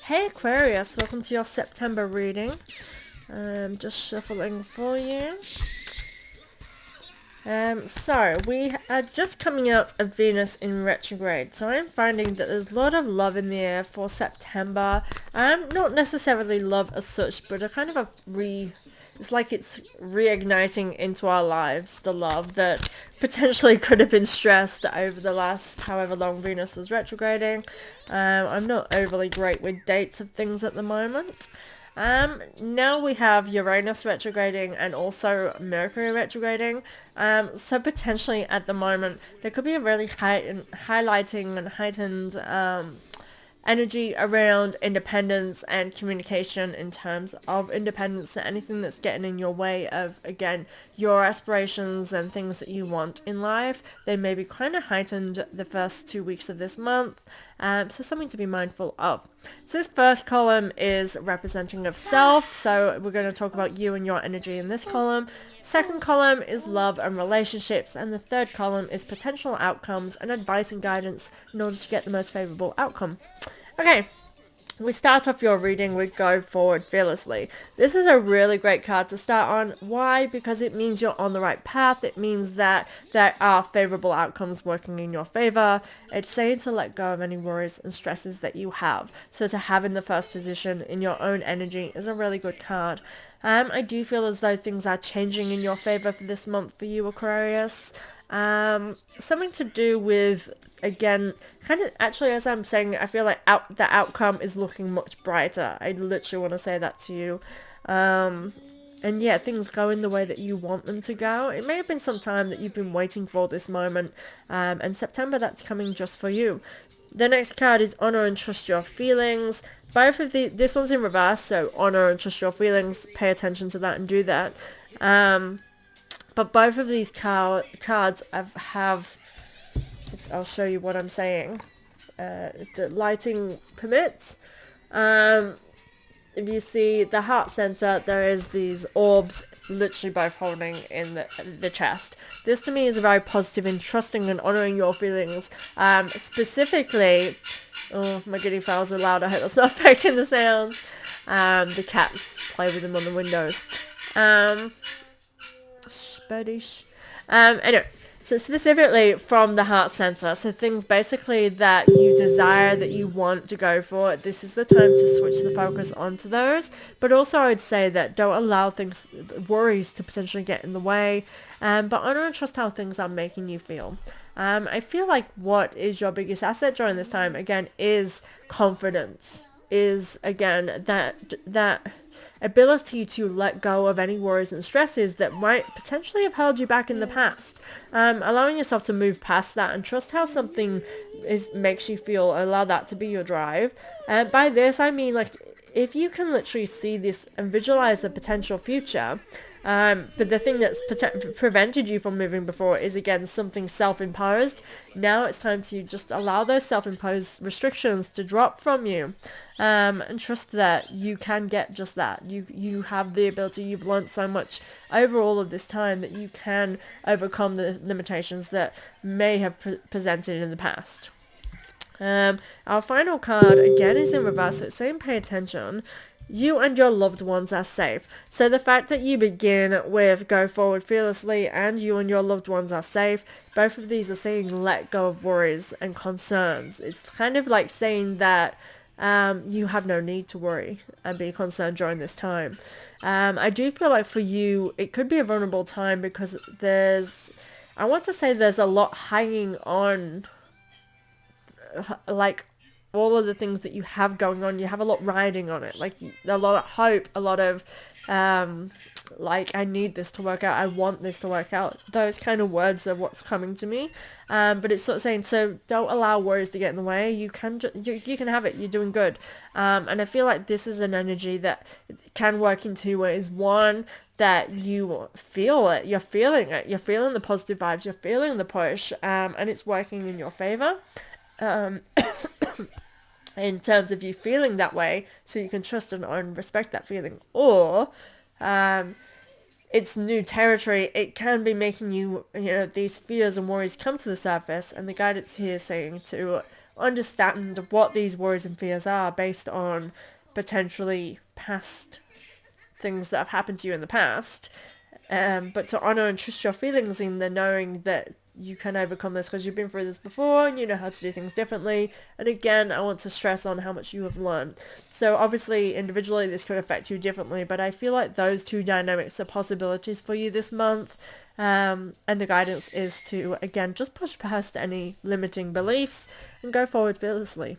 Hey Aquarius, welcome to your September reading. Just shuffling for you. So we are just coming out of Venus in retrograde, so I'm finding that there's a lot of love in the air for September. Not necessarily love as such, but a kind of it's like it's reigniting into our lives, the love that potentially could have been stressed over the last however long Venus was retrograding. I'm not overly great with dates of things at the moment. Now we have Uranus retrograding and also Mercury retrograding. So potentially at the moment there could be a really highlighting and heightened energy around independence and communication in terms of independence and anything that's getting in your way of, again, your aspirations and things that you want in life. They may be kind of heightened the first 2 weeks of this month. So something to be mindful of. So this first column is representing of self. So we're going to talk about you and your energy in this column. Second column is love and relationships. And the third column is potential outcomes and advice and guidance in order to get the most favorable outcome. Okay, we start off your reading with Go Forward Fearlessly. This is a really great card to start on. Why? Because it means you're on the right path. It means that there are favorable outcomes working in your favor. It's saying to let go of any worries and stresses that you have. So to have in the first position in your own energy is a really good card. I do feel as though things are changing in your favor for this month for you, Aquarius. Something to do with, again, kind of actually as I'm saying, I feel like the outcome is looking much brighter. I literally want to say that to you. And yeah, things go in the way that you want them to go. It may have been some time that you've been waiting for this moment, and September, that's coming just for you. The next card is Honor and Trust Your Feelings. Both of this one's in reverse, so honor and trust your feelings. Pay attention to that and do that. But both of these cards have, I'll show you what I'm saying, if the lighting permits. If you see the heart center, there is these orbs literally both holding in the chest. This to me is very positive in trusting and honoring your feelings. Specifically, oh, my guinea fowls are loud. I hope that's not affecting the sounds. The cats play with them on the windows. Birdish. Anyway, so specifically from the heart center, so things basically that you desire, that you want to go for, this is the time to switch the focus onto those. But also I would say that don't allow worries to potentially get in the way, but honor and trust how things are making you feel. I feel like what is your biggest asset during this time, again, is confidence, is, again, that ability to let go of any worries and stresses that might potentially have held you back in the past. Allowing yourself to move past that and trust how something makes you feel. Allow that to be your drive. By this, I mean, like, if you can literally see this and visualize a potential future, but the thing that's prevented you from moving before is, again, something self-imposed. Now it's time to just allow those self-imposed restrictions to drop from you, and trust that you can get just that. You have the ability. You've learned so much over all of this time that you can overcome the limitations that may have presented in the past. Our final card, again, is in reverse, so it's saying pay attention. You and your loved ones are safe. So the fact that you begin with Go Forward Fearlessly and you and your loved ones are safe, both of these are saying let go of worries and concerns. It's kind of like saying that you have no need to worry and be concerned during this time. I do feel like for you, it could be a vulnerable time because I want to say there's a lot hanging on, like, all of the things that you have going on. You have a lot riding on it, like a lot of hope, a lot of like, I need this to work out, I want this to work out. Those kind of words are what's coming to me. But it's sort of saying, so don't allow worries to get in the way. You can you can have it. You're doing good. And I feel like this is an energy that can work in two ways. One, that you feel it, you're feeling it, you're feeling the positive vibes, you're feeling the push, and it's working in your favor. In terms of you feeling that way, so you can trust and respect that feeling. Or it's new territory. It can be making you, these fears and worries come to the surface, and the guidance here is saying to understand what these worries and fears are based on potentially past things that have happened to you in the past, but to honor and trust your feelings in the knowing that you can overcome this because you've been through this before and you know how to do things differently. And again, I want to stress on how much you have learned. So obviously individually this could affect you differently, but I feel like those two dynamics are possibilities for you this month. And the guidance is to, again, just push past any limiting beliefs and go forward fearlessly.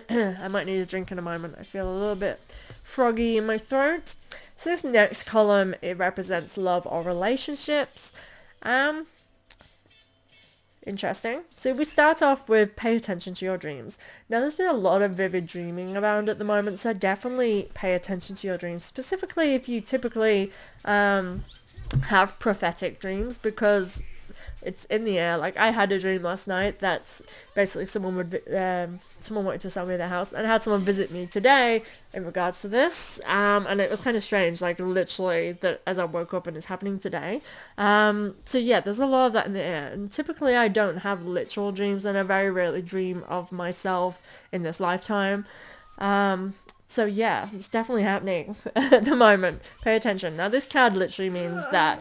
I might need a drink in a moment. I feel a little bit froggy in my throat. So this next column, it represents love or relationships. Interesting. So we start off with pay attention to your dreams. Now there's been a lot of vivid dreaming around at the moment, so definitely pay attention to your dreams. Specifically if you typically have prophetic dreams, because it's in the air. Like I had a dream last night that's basically someone wanted to sell me their house, and I had someone visit me today in regards to this, and it was kind of strange, like literally that as I woke up and it's happening today. So yeah, there's a lot of that in the air, and typically I don't have literal dreams, and I very rarely dream of myself in this lifetime. So yeah, it's definitely happening at the moment. Pay attention. Now this card literally means that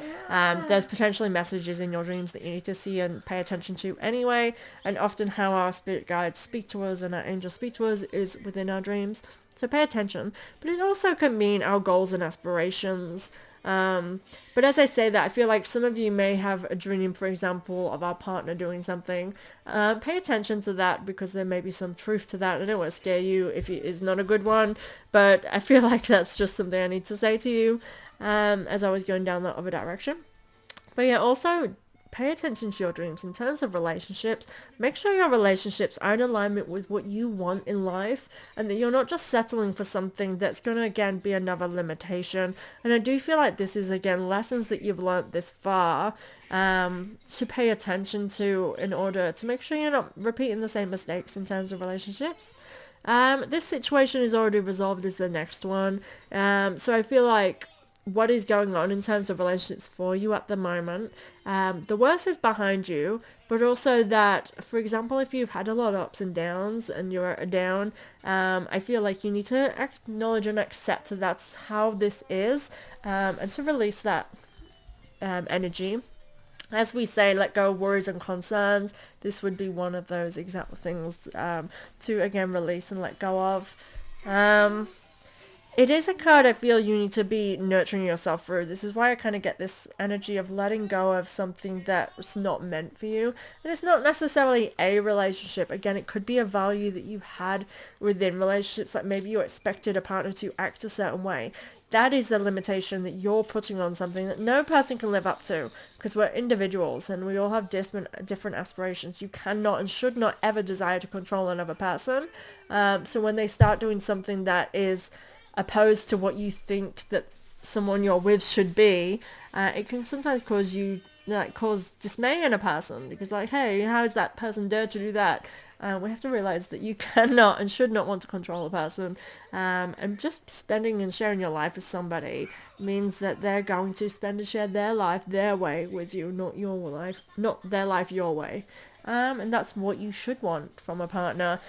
there's potentially messages in your dreams that you need to see and pay attention to anyway. And often how our spirit guides speak to us and our angels speak to us is within our dreams. So pay attention. But it also can mean our goals and aspirations. But as I say that, I feel like some of you may have a dream, for example, of our partner doing something. Pay attention to that, because there may be some truth to that. I don't want to scare you if it is not a good one, but I feel like that's just something I need to say to you as I was going down that other direction. But yeah, also pay attention to your dreams in terms of relationships. Make sure your relationships are in alignment with what you want in life, and that you're not just settling for something that's going to again be another limitation. And I do feel like this is again lessons that you've learned this far to pay attention to in order to make sure you're not repeating the same mistakes in terms of relationships. This situation is already resolved is the next one. So I feel like what is going on in terms of relationships for you at the moment, the worst is behind you, but also that, for example, if you've had a lot of ups and downs and you're down, I feel like you need to acknowledge and accept that that's how this is, and to release that energy. As we say, let go of worries and concerns. This would be one of those exact things to again release and let go of. It is a card I feel you need to be nurturing yourself through. This is why I kind of get this energy of letting go of something that's not meant for you. And it's not necessarily a relationship. Again, it could be a value that you had within relationships, like maybe you expected a partner to act a certain way. That is a limitation that you're putting on something that no person can live up to, because we're individuals and we all have different aspirations. You cannot and should not ever desire to control another person. So when they start doing something that is opposed to what you think that someone you're with should be, it can sometimes cause dismay in a person, because like, hey, how is that person dare to do that? We have to realize that you cannot and should not want to control a person, and just spending and sharing your life with somebody means that they're going to spend and share their life their way with you, not their life your way. And that's what you should want from a partner.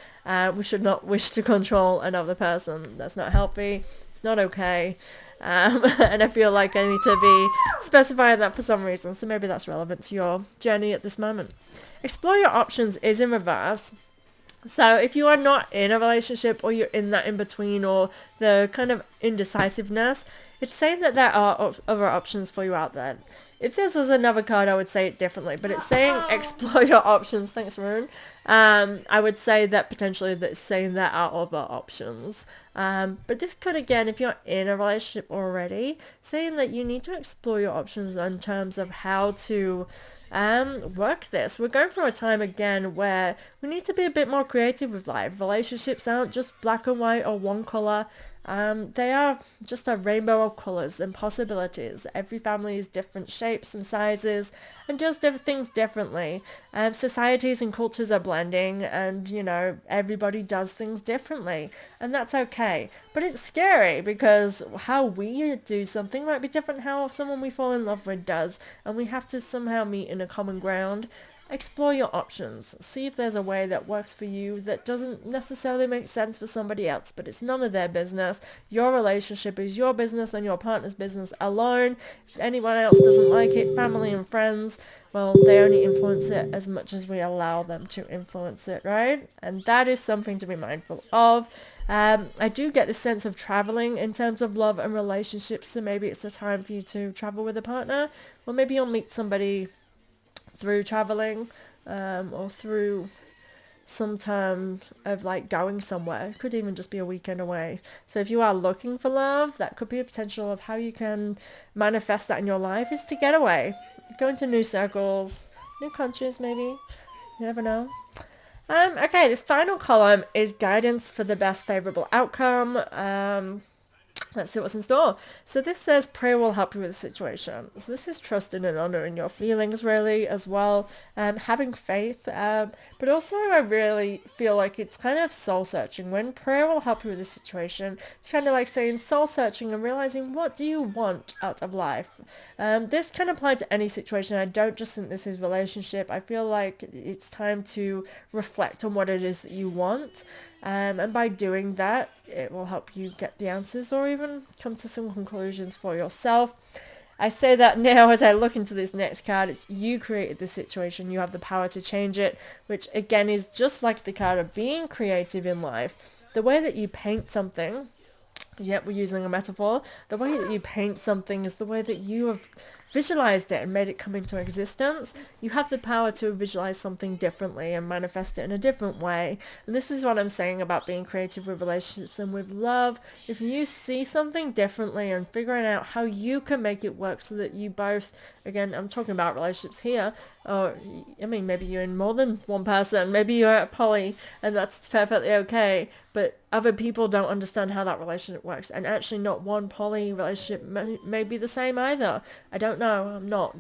We should not wish to control another person. That's not healthy. It's not okay. And I feel like I need to be specifying that for some reason. So maybe that's relevant to your journey at this moment. Explore your options is in reverse. So if you are not in a relationship, or you're in that in-between, or the kind of indecisiveness, it's saying that there are other options for you out there. If this was another card, I would say it differently, but it's saying explore your options. Thanks, Rune. I would say that potentially that's saying there are other options. But this could, again, if you're in a relationship already, saying that you need to explore your options in terms of how to work this. We're going through a time again where we need to be a bit more creative with life. Relationships aren't just black and white or one color. They are just a rainbow of colors and possibilities. Every family is different shapes and sizes and does things differently. Societies and cultures are blending, and everybody does things differently, and that's okay. But it's scary because how we do something might be different how someone we fall in love with does, and we have to somehow meet in a common ground. explore your options. See if there's a way that works for you that doesn't necessarily make sense for somebody else, but it's none of their business. Your relationship is your business and your partner's business alone. If anyone else doesn't like it, family and friends, well, they only influence it as much as we allow them to influence it, right? And that is something to be mindful of. I do get this sense of traveling in terms of love and relationships, so maybe it's a time for you to travel with a partner, or maybe you'll meet somebody through traveling, or through some term of like going somewhere. It could even just be a weekend away. So if you are looking for love, that could be a potential of how you can manifest that in your life, is to get away, go into new circles, new countries maybe. You never know. Okay, this final column is guidance for the best favorable outcome. Let's see what's in store. So this says prayer will help you with the situation. So this is trusting and honoring your feelings really as well. Having faith. But also I really feel like it's kind of soul searching. When prayer will help you with the situation, it's kind of like saying soul searching and realizing what do you want out of life. This can apply to any situation. I don't just think this is relationship. I feel like it's time to reflect on what it is that you want. And by doing that, it will help you get the answers or even come to some conclusions for yourself. I say that now as I look into this next card. It's you created the situation. You have the power to change it, which again is just like the card of being creative in life. The way that you paint something, yep, we're using a metaphor. The way that you paint something is the way that you have visualized it and made it come into existence. You have the power to visualize something differently and manifest it in a different way. And this is what I'm saying about being creative with relationships and with love. If you see something differently and figuring out how you can make it work so that you both, again, I'm talking about relationships here, or I mean, maybe you're in more than one person, maybe you're a poly, and that's perfectly okay, but other people don't understand how that relationship works, and actually not one poly relationship may be the same either. I don't know, I'm not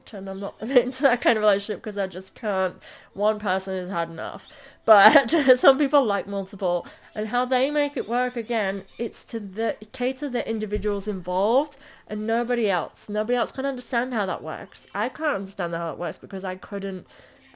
into that kind of relationship because I just can't. One person is hard enough, but some people like multiple, and how they make it work, again, it's to cater the individuals involved and nobody else can understand how that works. I can't understand how it works because I couldn't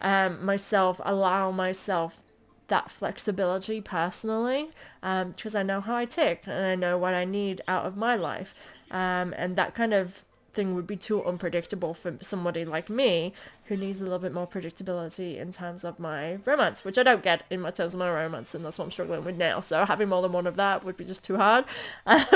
myself allow myself that flexibility personally, because I know how I tick and I know what I need out of my life, and that kind of thing would be too unpredictable for somebody like me who needs a little bit more predictability in terms of my romance, which I don't get in my terms of my romance, and that's what I'm struggling with now. So having more than one of that would be just too hard.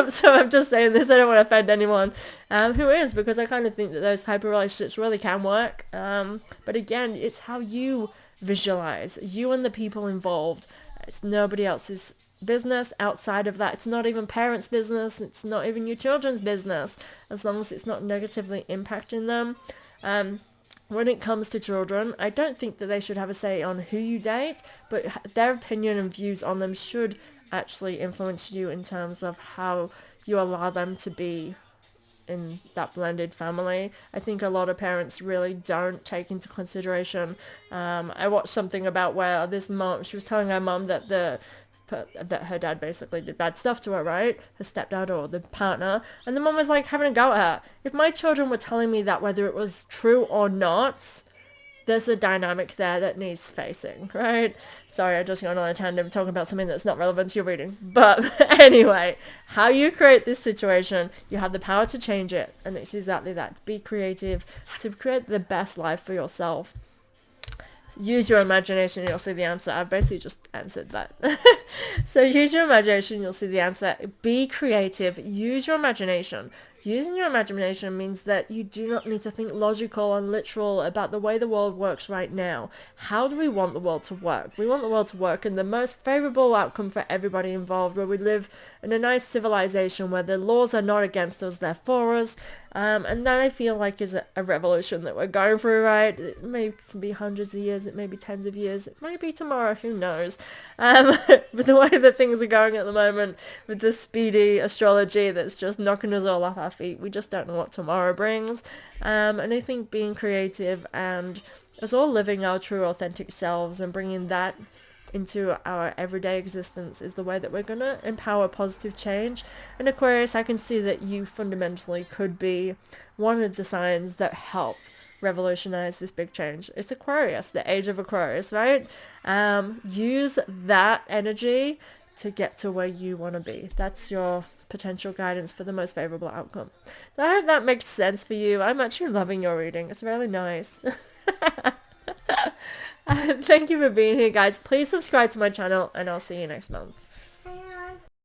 So I'm just saying this, I don't want to offend anyone who is, because I kind of think that those type of relationships really can work, but again, it's how you visualize, you and the people involved. It's nobody else's business outside of that. It's not even parents' business. It's not even your children's business, as long as it's not negatively impacting them. When it comes to children, I don't think that they should have a say on who you date, but their opinion and views on them should actually influence you in terms of how you allow them to be in that blended family. I think a lot of parents really don't take into consideration. I watched something about where this mom, she was telling her mom that that her dad basically did bad stuff to her, right? Her stepdad or the partner. And the mom was like having a go at her. If my children were telling me that, whether it was true or not, there's a dynamic there that needs facing, right? Sorry, I just got on a tangent talking about something that's not relevant to your reading. But anyway, how you create this situation, you have the power to change it. And it's exactly that. To be creative, to create the best life for yourself. Use your imagination, you'll see the answer. I've basically just answered that. So use your imagination, you'll see the answer. Be creative. Use your imagination. Using your imagination means that you do not need to think logical and literal about the way the world works right now. How do we want the world to work? We want the world to work in the most favorable outcome for everybody involved, where we live in a nice civilization where the laws are not against us, they're for us. And that I feel like is a revolution that we're going through, right? It may be hundreds of years, it may be tens of years, it may be tomorrow, who knows? But the way that things are going at the moment with this speedy astrology that's just knocking us all off our feet, we just don't know what tomorrow brings. And I think being creative and us all living our true authentic selves and bringing that into our everyday existence is the way that we're going to empower positive change. And Aquarius, I can see that you fundamentally could be one of the signs that help revolutionize this big change. It's Aquarius, the age of Aquarius, right? Use that energy to get to where you want to be. That's your potential guidance for the most favorable outcome. So I hope that makes sense for you. I'm actually loving your reading. It's really nice. Thank you for being here, guys. Please subscribe to my channel, and I'll see you next month.